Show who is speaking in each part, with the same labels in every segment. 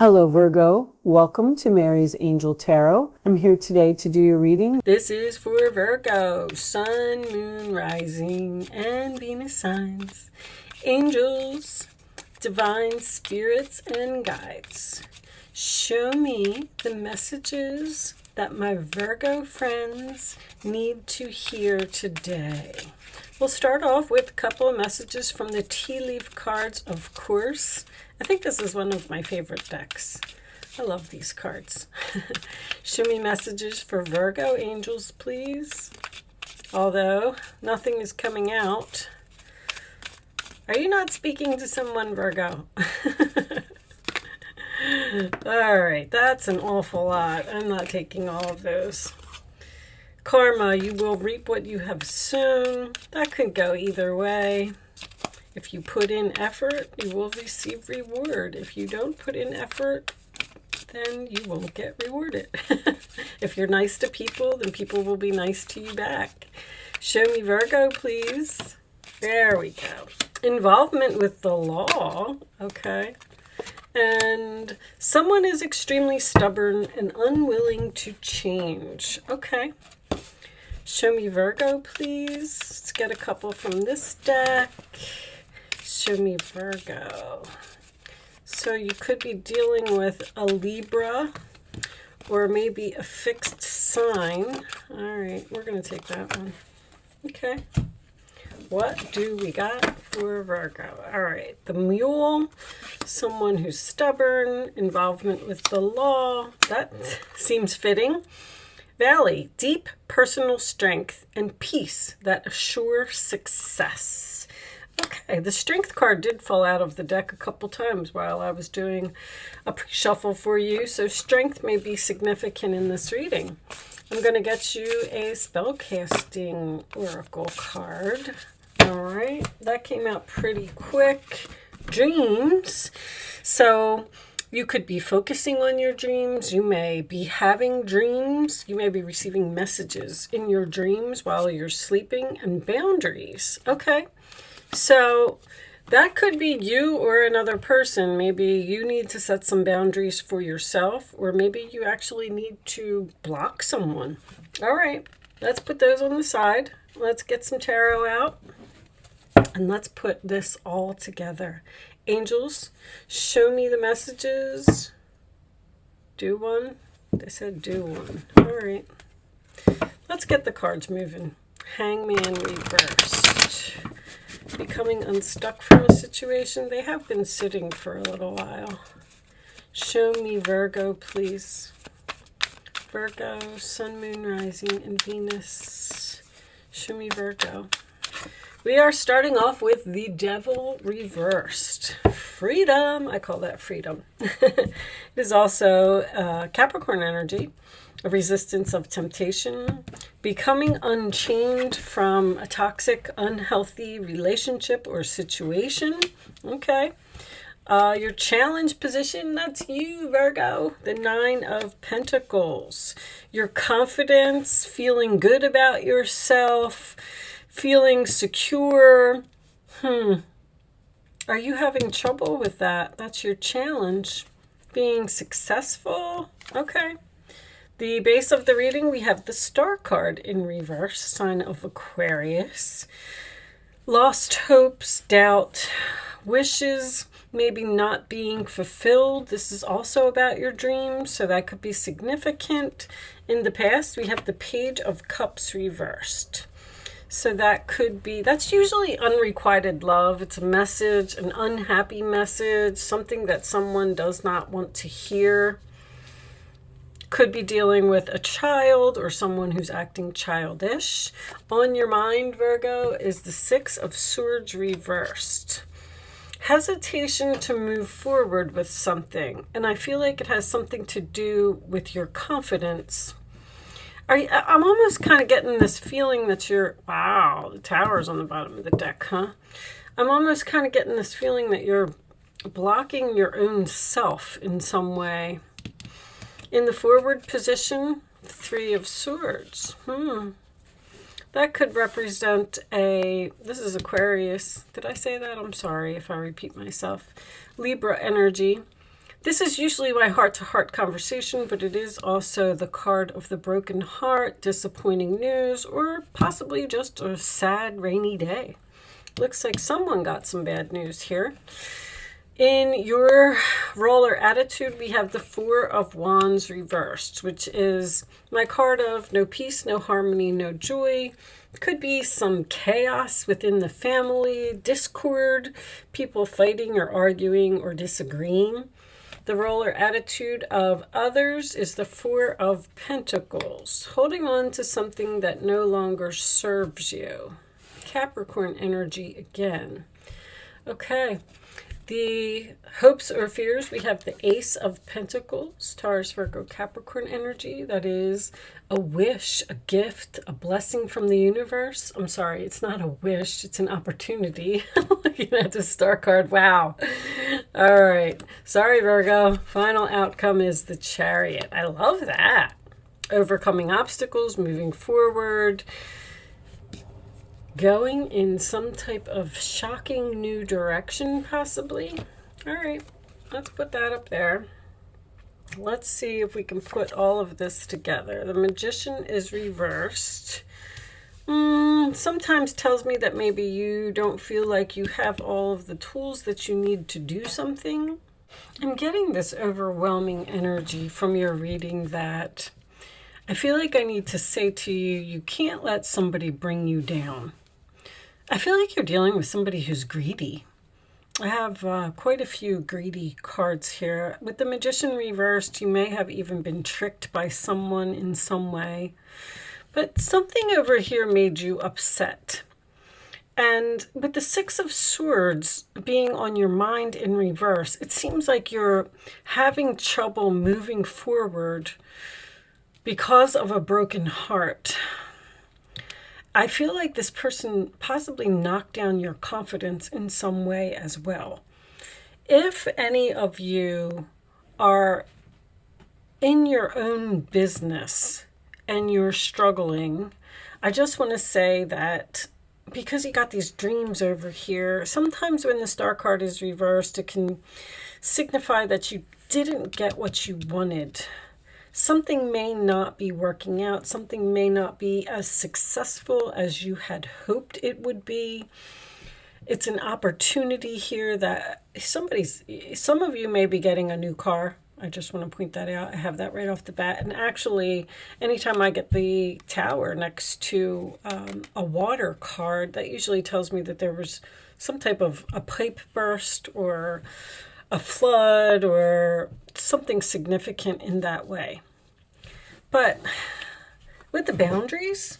Speaker 1: Hello Virgo, welcome to Mary's Angel Tarot. I'm here today to do your reading.
Speaker 2: This is for Virgo, Sun, Moon, Rising, and Venus signs. Angels, divine spirits, and guides. Show me the messages that my Virgo friends need to hear today. We'll start off with a couple of messages from the tea leaf cards, of course. I think this is one of my favorite decks. I love these cards. Show me messages for Virgo angels, please. Although nothing is coming out. Are you not speaking to someone, Virgo? All right, that's an awful lot. I'm not taking all of those. Karma, you will reap what you have sown. That could go either way. If you put in effort, you will receive reward. If you don't put in effort, then you won't get rewarded. If you're nice to people, then people will be nice to you back. Show me Virgo, please. There we go. Involvement with the law. Okay. And someone is extremely stubborn and unwilling to change. Okay. Show me Virgo, please. Let's get a couple from this deck. Show me Virgo. So you could be dealing with a Libra or maybe a fixed sign. All right, we're going to take that one. Okay. What do we got for Virgo? All right, the Mule, someone who's stubborn, involvement with the law. That seems fitting. Valley, deep personal strength and peace that assure success. Okay, the Strength card did fall out of the deck a couple times while I was doing a pre-shuffle for you, so Strength may be significant in this reading. I'm going to get you a spellcasting oracle card. All right, that came out pretty quick. Dreams. So you could be focusing on your dreams. You may be having dreams. You may be receiving messages in your dreams while you're sleeping. And boundaries. Okay. So that could be you or another person. Maybe you need to set some boundaries for yourself, or maybe you actually need to block someone. All right, let's put those on the side. Let's get some tarot out, and let's put this all together. Angels, show me the messages. Do one. They said do one. All right. Let's get the cards moving. Hangman reversed. Becoming unstuck from a situation. They have been sitting for a little while. Show me Virgo, please. Virgo, Sun, Moon, Rising, and Venus. Show me Virgo. We are starting off with the Devil reversed. Freedom. I call that freedom. It is also Capricorn energy. A resistance of temptation, becoming unchained from a toxic, unhealthy relationship or situation. Okay. Your challenge position, that's you, Virgo. The Nine of Pentacles. Your confidence, feeling good about yourself, feeling secure. Are you having trouble with that? That's your challenge. Being successful. Okay. The base of the reading, we have the Star card in reverse, sign of Aquarius. Lost hopes, doubt, wishes maybe not being fulfilled. This is also about your dreams, so that could be significant. In the past, we have the Page of Cups reversed. So that could be, that's usually unrequited love. It's a message, an unhappy message, something that someone does not want to hear. Could be dealing with a child or someone who's acting childish. On your mind, Virgo, is the Six of Swords reversed. Hesitation to move forward with something. And I feel like it has something to do with your confidence. I'm almost kind of getting this feeling that you're, wow, the Tower's on the bottom of the deck, huh? I'm almost kind of getting this feeling that you're blocking your own self in some way. In the forward position, Three of Swords. That could represent this is Aquarius. Did I say that? I'm sorry if I repeat myself. Libra energy. This is usually my heart-to-heart conversation, but it is also the card of the broken heart, disappointing news, or possibly just a sad, rainy day. Looks like someone got some bad news here. In your roller attitude, we have the Four of Wands reversed, which is my card of no peace, no harmony, no joy. Could be some chaos within the family, discord, people fighting or arguing or disagreeing. The roller attitude of others is the Four of Pentacles, holding on to something that no longer serves you. Capricorn energy again. Okay. The hopes or fears, we have the Ace of Pentacles, Taurus, Virgo, Capricorn energy. That is a wish, a gift, a blessing from the universe. I'm sorry, it's not a wish, it's an opportunity. Looking at the star card, wow. All right, sorry Virgo, final outcome is the Chariot. I love that. Overcoming obstacles, moving forward, going in some type of shocking new direction, possibly. All right, let's put that up there. Let's see if we can put all of this together. The Magician is reversed. Sometimes tells me that maybe you don't feel like you have all of the tools that you need to do something. I'm getting this overwhelming energy from your reading that I feel like I need to say to you, you can't let somebody bring you down. I feel like you're dealing with somebody who's greedy. I have quite a few greedy cards here. With the Magician reversed, you may have even been tricked by someone in some way. But something over here made you upset. And with the Six of Swords being on your mind in reverse, it seems like you're having trouble moving forward because of a broken heart. I feel like this person possibly knocked down your confidence in some way as well. If any of you are in your own business and you're struggling, I just want to say that because you got these dreams over here, sometimes when the star card is reversed, it can signify that you didn't get what you wanted. Something may not be working out. Something may not be as successful as you had hoped it would be. It's an opportunity here that some of you may be getting a new car. I just want to point that out. I have that right off the bat. And actually, anytime I get the Tower next to a water card, that usually tells me that there was some type of a pipe burst or a flood or something significant in that way. But with the boundaries,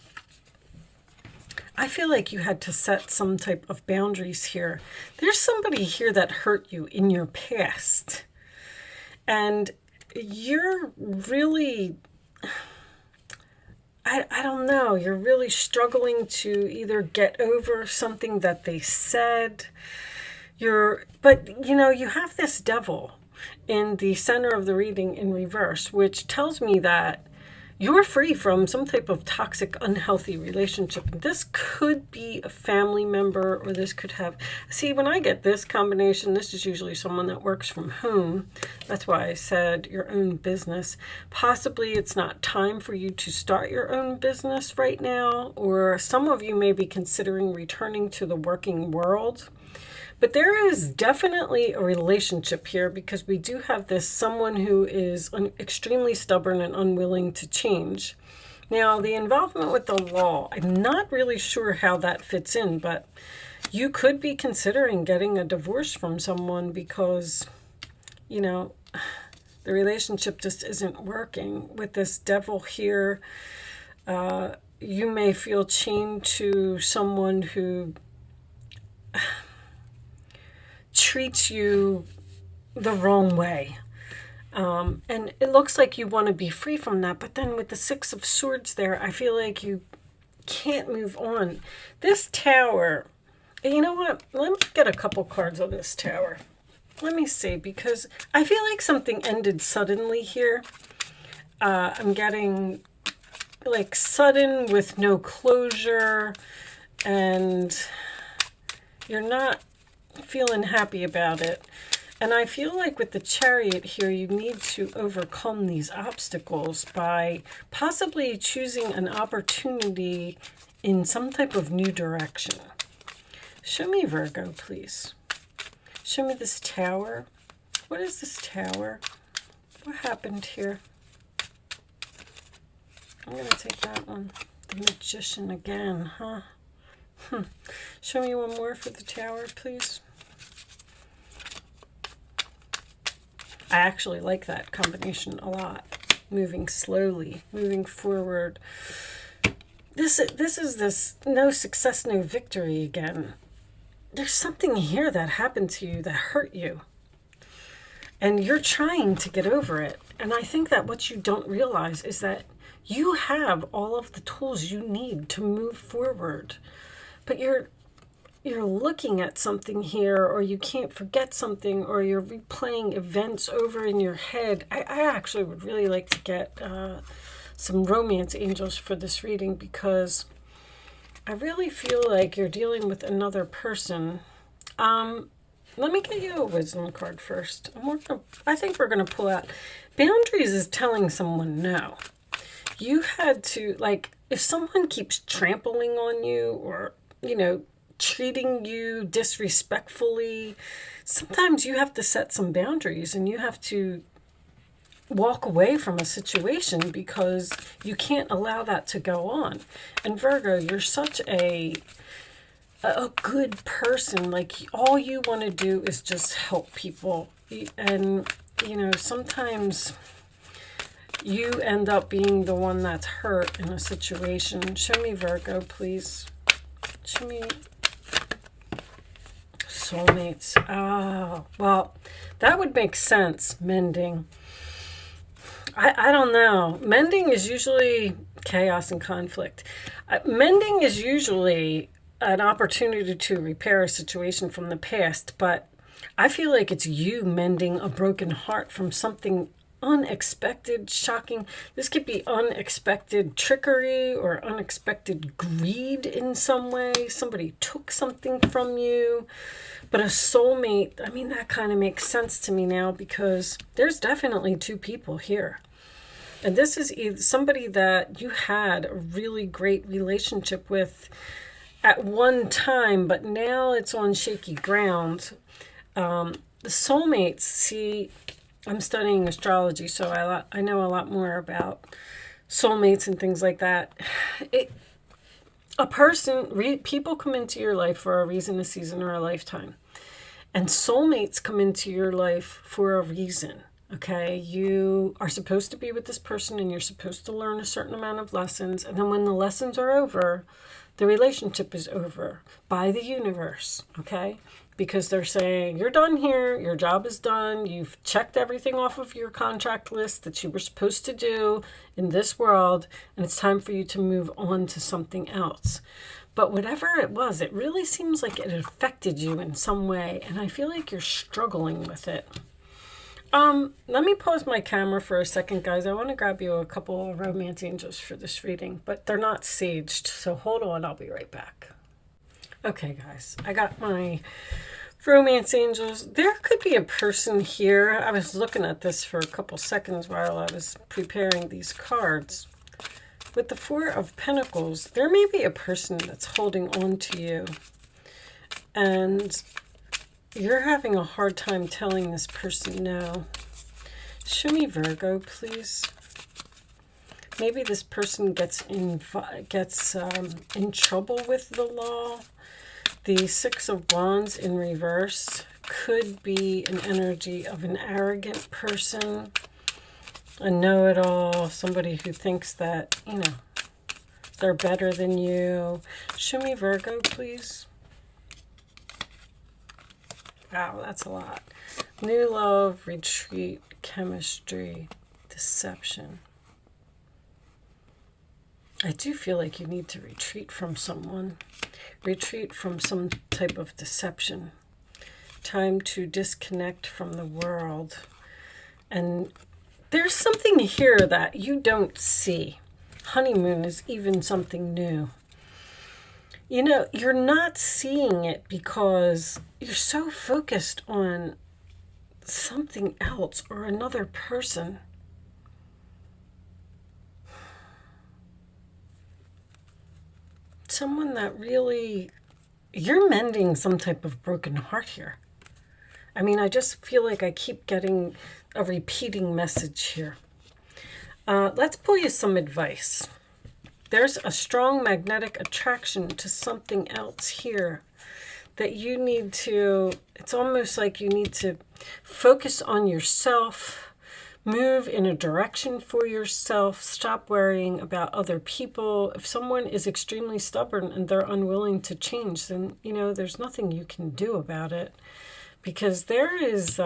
Speaker 2: I feel like you had to set some type of boundaries here. There's somebody here that hurt you in your past. And you're really, I don't know, you're really struggling to either get over something that they said. But you know, you have this Devil in the center of the reading in reverse, which tells me that you're free from some type of toxic, unhealthy relationship. This could be a family member, or this could have... See, when I get this combination, this is usually someone that works from home. That's why I said your own business. Possibly it's not time for you to start your own business right now, or some of you may be considering returning to the working world. But there is definitely a relationship here, because we do have this someone who is extremely stubborn and unwilling to change. Now, the involvement with the law, I'm not really sure how that fits in, but you could be considering getting a divorce from someone because, you know, the relationship just isn't working. With this Devil here, you may feel chained to someone who treats you the wrong way. And it looks like you want to be free from that. But then with the Six of Swords there, I feel like you can't move on. This Tower, you know what? Let me get a couple cards on this Tower. Let me see, because I feel like something ended suddenly here. I'm getting like sudden with no closure, and you're not feeling happy about it. And I feel like with the Chariot here, you need to overcome these obstacles by possibly choosing an opportunity in some type of new direction. Show me Virgo, please. Show me this Tower. What is this Tower? What happened here? I'm going to take that one. The Magician again, huh? Show me one more for the Tower, please. I actually like that combination a lot. Moving slowly, moving forward. This is this no success, no victory again. There's something here that happened to you that hurt you. And you're trying to get over it. And I think that what you don't realize is that you have all of the tools you need to move forward. But you're looking at something here, or you can't forget something, or you're replaying events over in your head. I actually would really like to get some romance angels for this reading, because I really feel like you're dealing with another person. Let me get you a wisdom card first. I think we're going to pull out boundaries is telling someone no. You had to, like, if someone keeps trampling on you, or, you know, treating you disrespectfully, sometimes you have to set some boundaries and you have to walk away from a situation because you can't allow that to go on. And Virgo, you're such a good person. Like, all you want to do is just help people. And, you know, sometimes you end up being the one that's hurt in a situation. Show me Virgo, please. Show me soulmates. Oh, well, that would make sense. Mending. I don't know. Mending is usually chaos and conflict. Mending is usually an opportunity to repair a situation from the past, but I feel like it's you mending a broken heart from something unexpected, shocking. This could be unexpected trickery or unexpected greed in some way. Somebody took something from you. But a soulmate, I mean, that kind of makes sense to me now, because there's definitely two people here. And this is either somebody that you had a really great relationship with at one time, but now it's on shaky ground. The soulmates, see, I'm studying astrology, so I know a lot more about soulmates and things like that. People come into your life for a reason, a season, or a lifetime. And soulmates come into your life for a reason. Okay, you are supposed to be with this person and you're supposed to learn a certain amount of lessons. And then when the lessons are over, the relationship is over by the universe. Okay, because they're saying, you're done here. Your job is done. You've checked everything off of your contract list that you were supposed to do in this world. And it's time for you to move on to something else. But whatever it was, it really seems like it affected you in some way. And I feel like you're struggling with it. Let me pause my camera for a second, guys. I want to grab you a couple of romance angels for this reading, but they're not saged, so hold on, I'll be right back. Okay, guys, I got my romance angels. There could be a person here. I was looking at this for a couple seconds while I was preparing these cards. With the Four of Pentacles, there may be a person that's holding on to you, and you're having a hard time telling this person no. Show me Virgo, please. Maybe this person gets in trouble with the law. The Six of Wands in reverse could be an energy of an arrogant person, a know-it-all, somebody who thinks that, you know, they're better than you. Show me Virgo, please. Wow, that's a lot. New love, retreat, chemistry, deception. I do feel like you need to retreat from someone. Retreat from some type of deception. Time to disconnect from the world. And there's something here that you don't see. Honeymoon is even something new. You know, you're not seeing it because you're so focused on something else or another person. Someone that really, you're mending some type of broken heart here. I mean, I just feel like I keep getting a repeating message here. Let's pull you some advice. There's a strong magnetic attraction to something else here that you need to, it's almost like you need to focus on yourself, move in a direction for yourself, stop worrying about other people. If someone is extremely stubborn and they're unwilling to change, then, you know, there's nothing you can do about it. Because there is,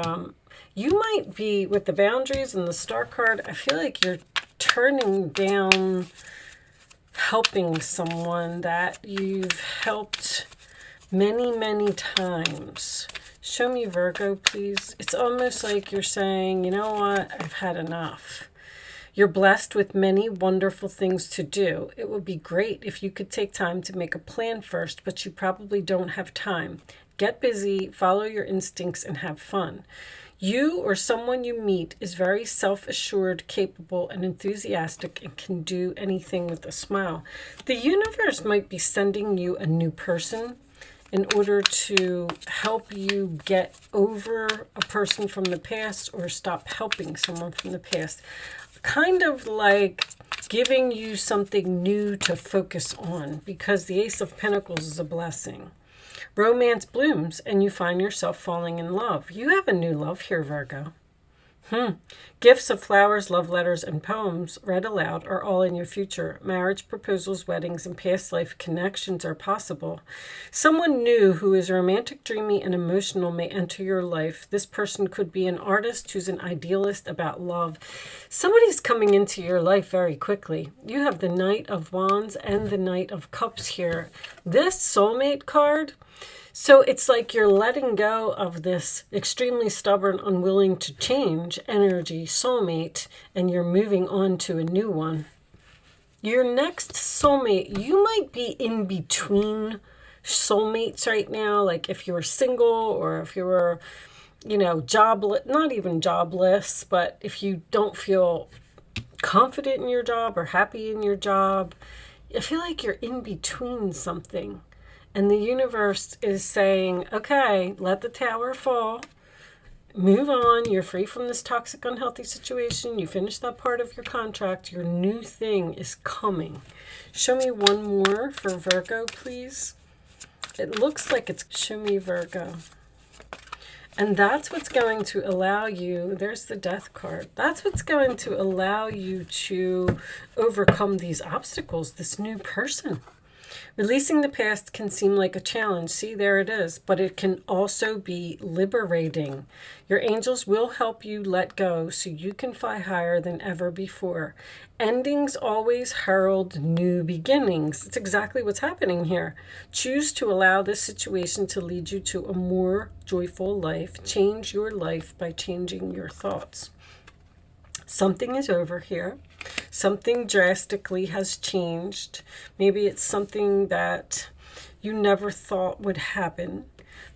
Speaker 2: you might be, with the boundaries and the star card, I feel like you're turning down helping someone that you've helped many, many times. Show me Virgo, please. It's almost like you're saying, you know what, I've had enough. You're blessed with many wonderful things to do. It would be great if you could take time to make a plan first, but you probably don't have time. Get busy, follow your instincts, and have fun. You or someone you meet is very self-assured, capable, and enthusiastic and can do anything with a smile. The universe might be sending you a new person in order to help you get over a person from the past or stop helping someone from the past. Kind of like giving you something new to focus on, because the Ace of Pentacles is a blessing. Romance blooms and you find yourself falling in love. You have a new love here, Virgo. Gifts of flowers, love letters, and poems read aloud are all in your future. Marriage proposals, weddings, and past life connections are possible. Someone new who is romantic, dreamy, and emotional may enter your life. This person could be an artist who's an idealist about love. Somebody's coming into your life very quickly. You have the Knight of Wands and the Knight of Cups here. This soulmate card, so it's like you're letting go of this extremely stubborn, unwilling to change energy soulmate, and you're moving on to a new one. Your next soulmate, you might be in between soulmates right now. Like if you were single, or if you were, you know, jobless, not even jobless, but if you don't feel confident in your job or happy in your job, I feel like you're in between something. And the universe is saying, okay, let the tower fall. Move on. You're free from this toxic, unhealthy situation. You finished that part of your contract. Your new thing is coming. Show me one more for Virgo, please. It looks like it's, show me Virgo. And that's what's going to allow you, there's the Death card. That's what's going to allow you to overcome these obstacles, this new person. Releasing the past can seem like a challenge. See, there it is. But it can also be liberating. Your angels will help you let go so you can fly higher than ever before. Endings always herald new beginnings. It's exactly what's happening here. Choose to allow this situation to lead you to a more joyful life. Change your life by changing your thoughts. Something is over here. Something drastically has changed. Maybe it's something that you never thought would happen,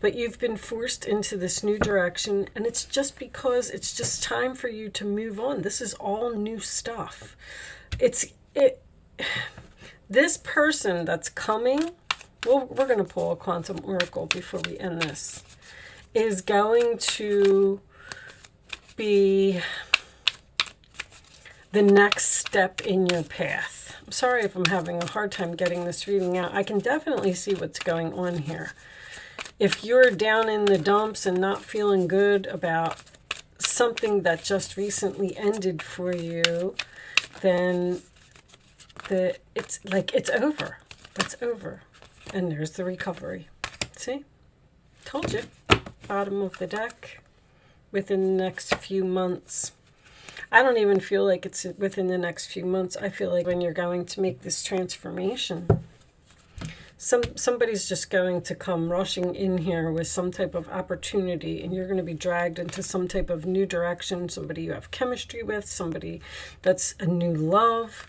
Speaker 2: but you've been forced into this new direction, and it's just because it's just time for you to move on. This is all new stuff. This person that's coming, well, we're going to pull a quantum oracle before we end this, is going to be the next step in your path. I'm sorry if I'm having a hard time getting this reading out. I can definitely see what's going on here. If you're down in the dumps and not feeling good about something that just recently ended for you, then it's like it's over. It's over. And there's the recovery. See? Told you. Bottom of the deck. Within the next few months. I don't even feel like it's within the next few months. I feel like when you're going to make this transformation, somebody's just going to come rushing in here with some type of opportunity, and you're going to be dragged into some type of new direction, somebody you have chemistry with, somebody that's a new love,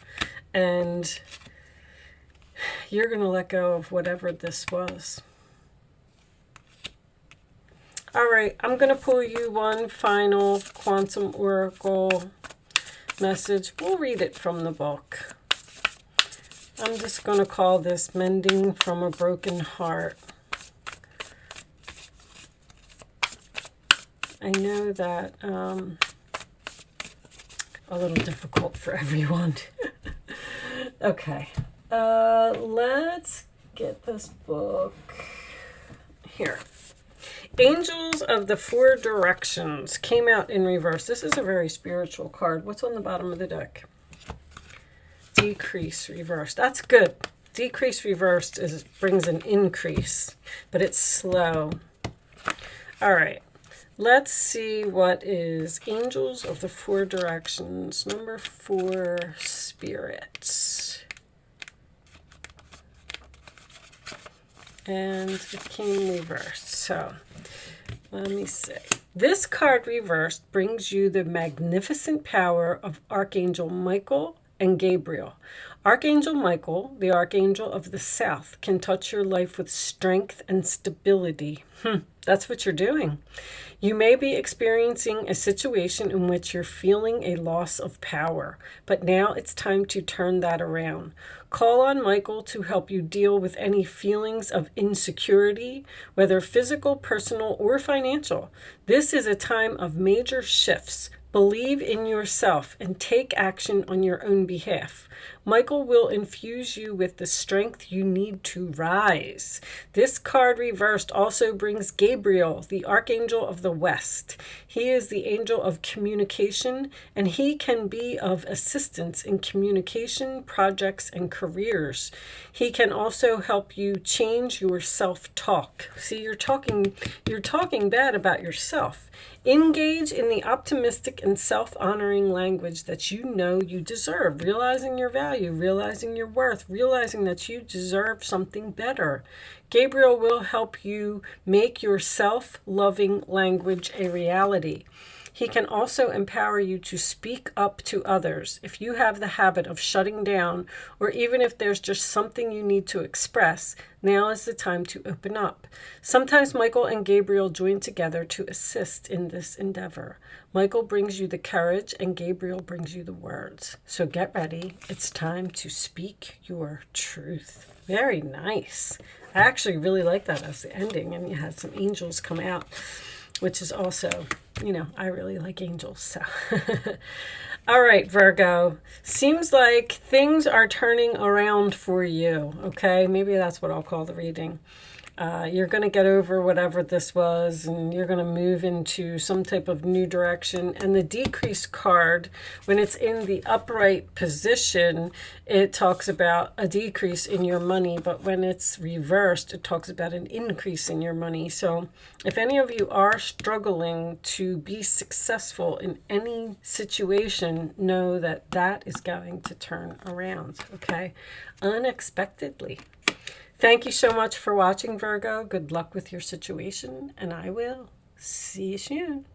Speaker 2: and you're going to let go of whatever this was. All right, I'm going to pull you one final Quantum Oracle message. We'll read it from the book. I'm just going to call this Mending from a Broken Heart. I know that a little difficult for everyone. Okay, let's get this book here. Angels of the Four Directions came out in reverse. This is a very spiritual card. What's on the bottom of the deck? Decrease reversed. That's good. Decrease reversed brings an increase, but it's slow. All right. Let's see what is Angels of the Four Directions. Number 4, Spirits. And it came reversed. So let me see. This card reversed brings you the magnificent power of Archangel Michael and Gabriel. Archangel Michael, the Archangel of the South, can touch your life with strength and stability. That's what you're doing. You may be experiencing a situation in which you're feeling a loss of power, but now it's time to turn that around. Call on Michael to help you deal with any feelings of insecurity, whether physical, personal, or financial. This is a time of major shifts. Believe in yourself and take action on your own behalf. Michael will infuse you with the strength you need to rise. This card reversed also brings Gabriel, the Archangel of the West. He is the angel of communication, and he can be of assistance in communication, projects, and careers. He can also help you change your self-talk. See, you're talking bad about yourself. Engage in the optimistic and self-honoring language that you know you deserve, realizing your value, realizing your worth, realizing that you deserve something better. Gabriel will help you make your self-loving language a reality. He can also empower you to speak up to others. If you have the habit of shutting down, or even if there's just something you need to express, now is the time to open up. Sometimes Michael and Gabriel join together to assist in this endeavor. Michael brings you the courage and Gabriel brings you the words. So get ready. It's time to speak your truth. Very nice. I actually really like that as the ending, and you had some angels come out, which is also, I really like angels. So, all right, Virgo, seems like things are turning around for you. Okay, maybe that's what I'll call the reading. You're going to get over whatever this was, and you're going to move into some type of new direction. And the decrease card, when it's in the upright position, it talks about a decrease in your money. But when it's reversed, it talks about an increase in your money. So if any of you are struggling to be successful in any situation, know that that is going to turn around, okay? Unexpectedly. Thank you so much for watching, Virgo. Good luck with your situation, and I will see you soon.